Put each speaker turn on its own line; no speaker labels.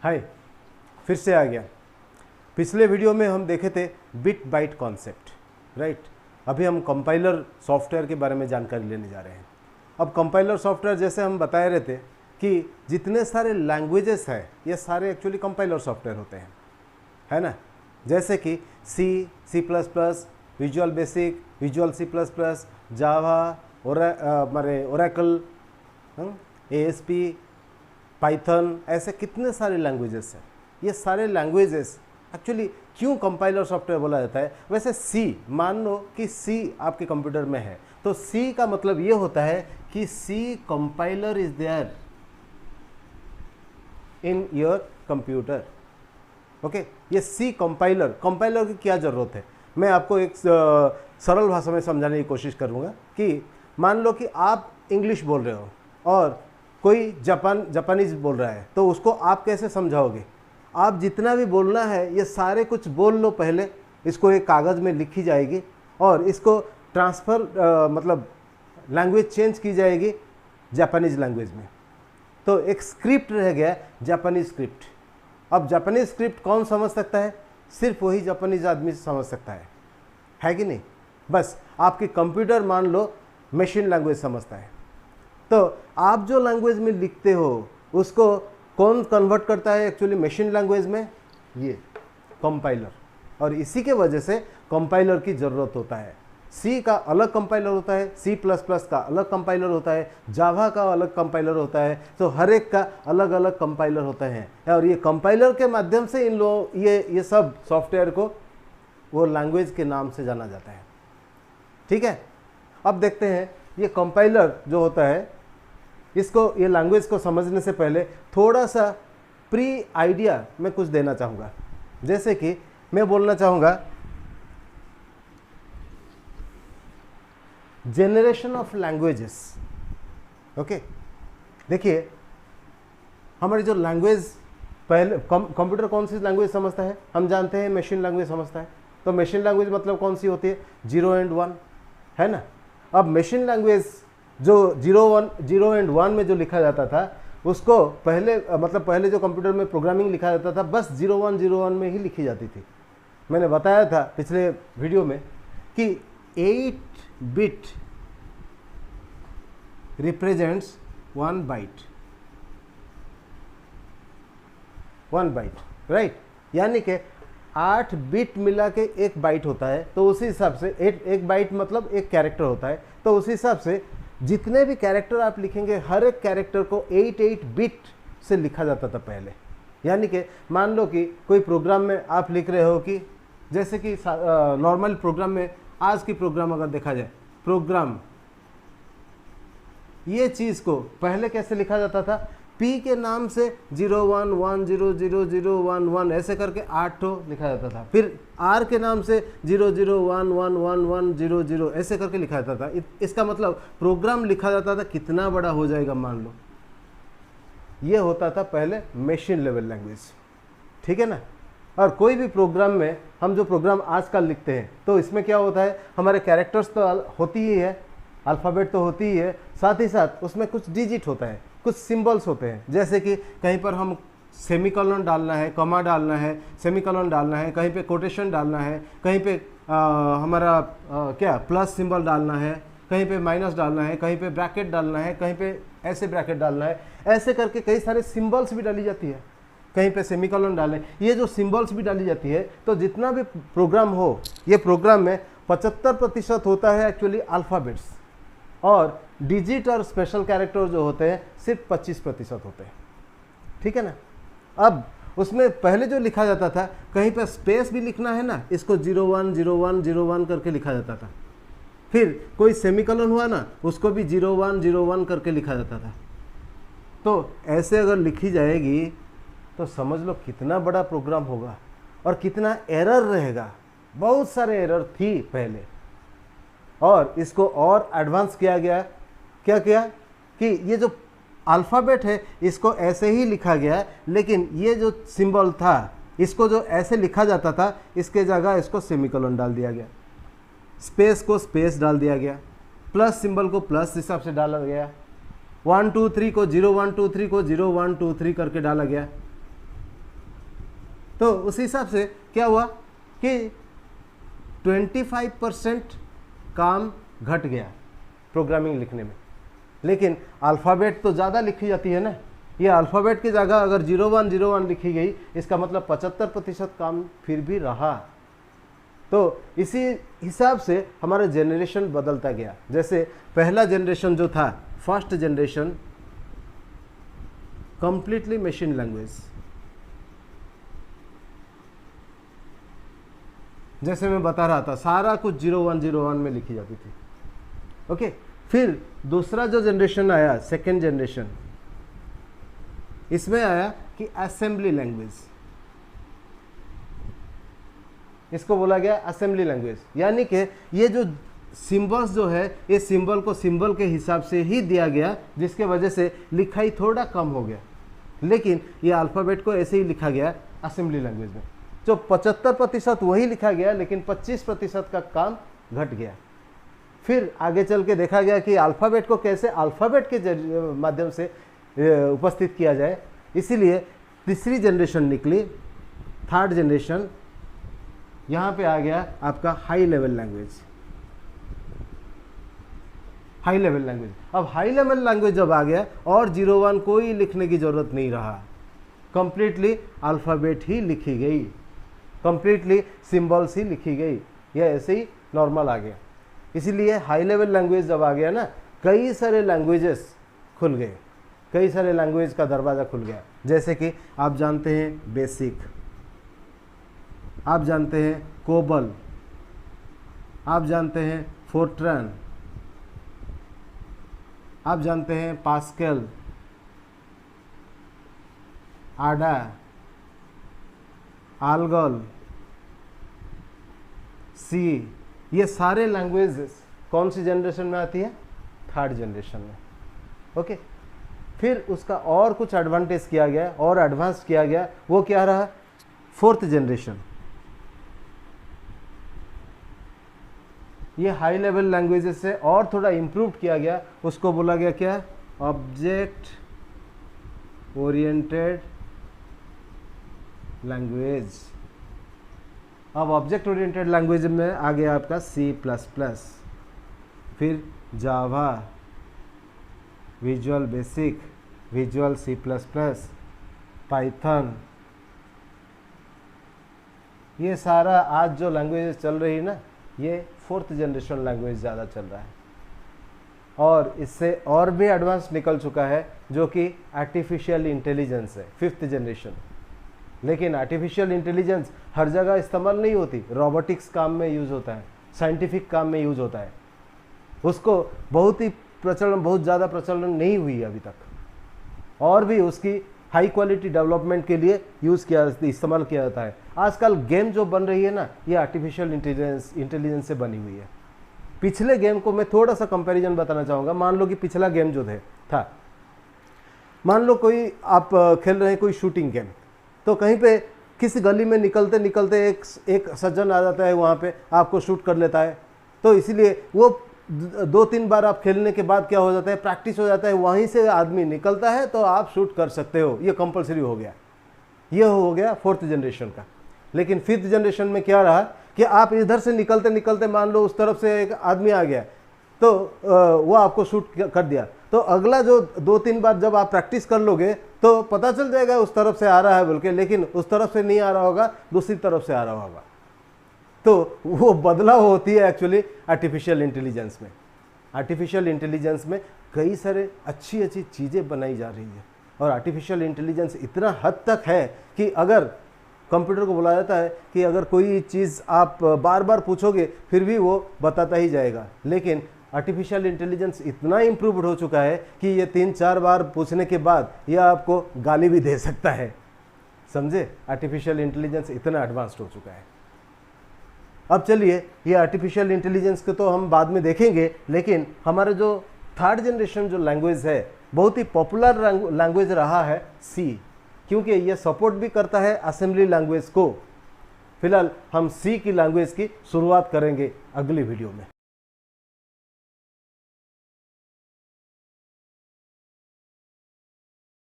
हाय, फिर से आ गया। पिछले वीडियो में हम देखे थे बिट बाइट कॉन्सेप्ट, राइट। अभी हम कंपाइलर सॉफ्टवेयर के बारे में जानकारी लेने जा रहे हैं। अब कंपाइलर सॉफ्टवेयर जैसे हम बता रहे थे कि जितने सारे लैंग्वेजेस हैं ये सारे एक्चुअली कंपाइलर सॉफ्टवेयर होते हैं, है ना। जैसे कि सी, C++, visual Basic, Visual C++, जावा, ओरेकल, ASP, पाइथन, ऐसे कितने सारे लैंग्वेजेस हैं। ये सारे लैंग्वेजेस एक्चुअली क्यों कंपाइलर सॉफ्टवेयर बोला जाता है? वैसे सी, मान लो कि सी आपके कंप्यूटर में है तो सी का मतलब ये होता है कि C compiler is there in your computer. Okay, ये सी कंपाइलर की क्या ज़रूरत है? मैं आपको एक सरल भाषा में समझाने की कोशिश करूँगा कि मान लो कि आप इंग्लिश बोल रहे हो और कोई जापानीज बोल रहा है, तो उसको आप कैसे समझाओगे? आप जितना भी बोलना है ये सारे कुछ बोल लो पहले, इसको एक कागज़ में लिखी जाएगी और इसको ट्रांसफ़र मतलब लैंग्वेज चेंज की जाएगी जापानीज लैंग्वेज में। तो एक स्क्रिप्ट रह गया, जापानीज स्क्रिप्ट। अब जापानीज स्क्रिप्ट कौन समझ सकता है? सिर्फ वही जापानीज आदमी समझ सकता है कि नहीं? बस आपके कंप्यूटर मान लो मशीन लैंग्वेज समझता है, तो आप जो लैंग्वेज में लिखते हो उसको कौन कन्वर्ट करता है एक्चुअली मशीन लैंग्वेज में? ये कंपाइलर। और इसी के वजह से कंपाइलर की ज़रूरत होता है। सी का अलग कंपाइलर होता है, C++ का अलग कंपाइलर होता है, जावा का अलग कंपाइलर होता है। तो हर एक का अलग अलग कंपाइलर होता है और ये कंपाइलर के माध्यम से इन लोग ये सब सॉफ्टवेयर को वो लैंग्वेज के नाम से जाना जाता है। ठीक है, अब देखते हैं ये कंपाइलर जो होता है इसको, ये लैंग्वेज को समझने से पहले थोड़ा सा प्री आइडिया मैं कुछ देना चाहूँगा। जैसे कि मैं बोलना चाहूँगा जेनरेशन ऑफ लैंग्वेजेस। ओके, देखिए हमारी जो लैंग्वेज, पहले कंप्यूटर कौन सी लैंग्वेज समझता है? हम जानते हैं मशीन लैंग्वेज समझता है। तो मशीन लैंग्वेज मतलब कौन सी होती है? 0 and 1, है ना। अब मशीन लैंग्वेज जो 0 and 1 में जो लिखा जाता था उसको पहले जो कंप्यूटर में प्रोग्रामिंग लिखा जाता था बस 01 में ही लिखी जाती थी। मैंने बताया था पिछले वीडियो में कि 8 बिट रिप्रेजेंट्स 1 बाइट, राइट। यानी कि 8 बिट मिला के एक बाइट होता है। तो उसी हिसाब से एक बाइट मतलब एक कैरेक्टर होता है। तो उसी हिसाब से जितने भी कैरेक्टर आप लिखेंगे हर एक कैरेक्टर को 8 बिट से लिखा जाता था पहले। यानी कि मान लो कि कोई प्रोग्राम में आप लिख रहे हो कि जैसे कि नॉर्मल प्रोग्राम में, आज की प्रोग्राम अगर देखा जाए, प्रोग्राम ये चीज़ को पहले कैसे लिखा जाता था? P के नाम से 01100011 ऐसे करके 8 लिखा जाता था। फिर R के नाम से 00111100 ऐसे करके लिखा जाता था। इसका मतलब प्रोग्राम लिखा जाता था कितना बड़ा हो जाएगा मान लो। ये होता था पहले मशीन लेवल लैंग्वेज, ठीक है ना। और कोई भी प्रोग्राम में, हम जो प्रोग्राम आजकल लिखते हैं तो इसमें क्या होता है, हमारे कैरेक्टर्स तो होती ही है, अल्फ़ाबेट तो होती ही है, साथ ही साथ उसमें कुछ डिजिट होता है, कुछ सिंबल्स होते हैं। जैसे कि कहीं पर हम सेमीकोलन डालना है, कॉमा डालना है, सेमीकोलन डालना है, कहीं पे कोटेशन डालना है, कहीं पे हमारा क्या प्लस सिंबल डालना है, कहीं पे माइनस डालना है, कहीं पे ब्रैकेट डालना है, कहीं पे ऐसे ब्रैकेट डालना है। ऐसे करके कई सारे सिंबल्स भी डाली जाती है। कहीं पे सेमीकोलन डालें, ये जो सिंबल्स भी डाली जाती है। तो जितना भी प्रोग्राम हो, ये प्रोग्राम में 75% होता है एक्चुअली अल्फ़ाबेट्स, और डिजिट और स्पेशल कैरेक्टर जो होते हैं सिर्फ 25% होते हैं, ठीक है ना। अब उसमें पहले जो लिखा जाता था, कहीं पे स्पेस भी लिखना है ना, इसको 010101 करके लिखा जाता था। फिर कोई सेमीकोलन हुआ ना, उसको भी 0101 करके लिखा जाता था। तो ऐसे अगर लिखी जाएगी तो समझ लो कितना बड़ा प्रोग्राम होगा और कितना एरर रहेगा। बहुत सारे एरर थी पहले, और इसको और एडवांस किया गया। क्या किया कि ये जो अल्फ़ाबेट है इसको ऐसे ही लिखा गया, लेकिन ये जो सिंबल था इसको जो ऐसे लिखा जाता था, इसके जगह इसको सेमीकोलन डाल दिया गया, स्पेस को स्पेस डाल दिया गया, प्लस सिंबल को प्लस हिसाब से डाला गया, 1 2 3 को 0 1 2 3 को 0 1 2 3 करके डाला गया। तो उस हिसाब से क्या हुआ कि 25% काम घट गया प्रोग्रामिंग लिखने में। लेकिन अल्फ़ाबेट तो ज़्यादा लिखी जाती है ना, ये अल्फ़ाबेट की जगह अगर 0101 लिखी गई, इसका मतलब 75% काम फिर भी रहा। तो इसी हिसाब से हमारा जनरेशन बदलता गया। जैसे पहला जनरेशन जो था, first generation, completely machine language, जैसे मैं बता रहा था सारा कुछ 0101 में लिखी जाती थी। ओके, फिर दूसरा जो जनरेशन आया, सेकेंड जनरेशन, इसमें आया कि असेंबली लैंग्वेज, इसको बोला गया असेंबली लैंग्वेज। यानी कि ये जो सिंबल्स जो है, ये सिंबल को सिंबल के हिसाब से ही दिया गया, जिसके वजह से लिखाई थोड़ा कम हो गया। लेकिन ये अल्फ़ाबेट को ऐसे ही लिखा गया असेंबली लैंग्वेज में, जो 75% वही लिखा गया, लेकिन 25% का काम घट गया। फिर आगे चल के देखा गया कि अल्फ़ाबेट को कैसे अल्फ़ाबेट के माध्यम से उपस्थित किया जाए। इसीलिए तीसरी जनरेशन निकली, थर्ड जनरेशन, यहाँ पे आ गया आपका high level language. High level language, अब हाई लेवल लैंग्वेज जब आ गया और 01 कोई लिखने की ज़रूरत नहीं रहा, कंप्लीटली अल्फ़ाबेट ही लिखी गई, कंप्लीटली सिंबल्स ही लिखी गई, यह ऐसे ही नॉर्मल आ गया। इसीलिए हाई लेवल लैंग्वेज जब आ गया ना, कई सारे लैंग्वेजेस खुल गए, कई सारे लैंग्वेज का दरवाज़ा खुल गया। जैसे कि आप जानते हैं बेसिक, आप जानते हैं कोबल, आप जानते हैं फोर्ट्रन, आप जानते हैं पास्कल, आडा, आलगोल, सी। ये सारे लैंग्वेजेस कौन सी जनरेशन में आती है? थर्ड जनरेशन में। ओके, फिर उसका और कुछ एडवांटेज किया गया और एडवांस किया गया, वो क्या रहा? Fourth generation. ये हाई लेवल लैंग्वेजेस से और थोड़ा इम्प्रूव किया गया, उसको बोला गया क्या? Object oriented language. अब ऑब्जेक्ट ओरिएंटेड लैंग्वेज में आ गया आपका C++, फिर Java, Visual Basic, Visual C++, Python. ये सारा आज जो लैंग्वेज चल रही है ना, ये फोर्थ जनरेशन लैंग्वेज ज़्यादा चल रहा है। और इससे और भी एडवांस निकल चुका है, जो कि आर्टिफिशियल इंटेलिजेंस है, फिफ्थ जनरेशन। लेकिन आर्टिफिशियल इंटेलिजेंस हर जगह इस्तेमाल नहीं होती, रोबोटिक्स काम में यूज़ होता है, साइंटिफिक काम में यूज़ होता है। उसको बहुत ही प्रचलन, बहुत ज़्यादा प्रचलन नहीं हुई अभी तक, और भी उसकी हाई क्वालिटी डेवलपमेंट के लिए इस्तेमाल किया जाता है। आजकल गेम जो बन रही है ना, ये आर्टिफिशियल इंटेलिजेंस से बनी हुई है। पिछले गेम को मैं थोड़ा सा कंपैरिजन बताना चाहूँगा। मान लो कि पिछला गेम जो था, मान लो कोई आप खेल रहे हैं कोई शूटिंग गेम, तो कहीं पे किसी गली में निकलते निकलते एक सज्जन आ जाता है, वहाँ पे आपको शूट कर लेता है। तो इसीलिए वो 2-3 बार आप खेलने के बाद क्या हो जाता है, प्रैक्टिस हो जाता है, वहीं से आदमी निकलता है तो आप शूट कर सकते हो, ये कंपलसरी हो गया। ये हो गया फोर्थ जनरेशन का। लेकिन फिफ्थ जनरेशन में क्या रहा कि आप इधर से निकलते निकलते मान लो उस तरफ से एक आदमी आ गया, तो वो आपको शूट कर दिया, तो अगला जो 2-3 बार जब आप प्रैक्टिस कर लोगे तो पता चल जाएगा उस तरफ से आ रहा है बोल के, लेकिन उस तरफ से नहीं आ रहा होगा, दूसरी तरफ से आ रहा होगा। तो वो बदलाव होती है एक्चुअली आर्टिफिशियल इंटेलिजेंस में। आर्टिफिशियल इंटेलिजेंस में कई सारे अच्छी अच्छी चीज़ें बनाई जा रही है, और आर्टिफिशियल इंटेलिजेंस इतना हद तक है कि अगर कंप्यूटर को बुलाया जाता है कि अगर कोई चीज़ आप बार बार पूछोगे फिर भी वो बताता ही जाएगा। लेकिन आर्टिफिशियल इंटेलिजेंस इतना इम्प्रूव्ड हो चुका है कि ये 3-4 बार पूछने के बाद ये आपको गाली भी दे सकता है। समझे? आर्टिफिशियल इंटेलिजेंस इतना एडवांस्ड हो चुका है। अब चलिए, ये आर्टिफिशियल इंटेलिजेंस को तो हम बाद में देखेंगे, लेकिन हमारे जो थर्ड जनरेशन जो लैंग्वेज है, बहुत ही पॉपुलर लैंग्वेज रहा है C, क्योंकि ये सपोर्ट भी करता है असेंबली लैंग्वेज को। फिलहाल हम C की लैंग्वेज की शुरुआत करेंगे अगली वीडियो में।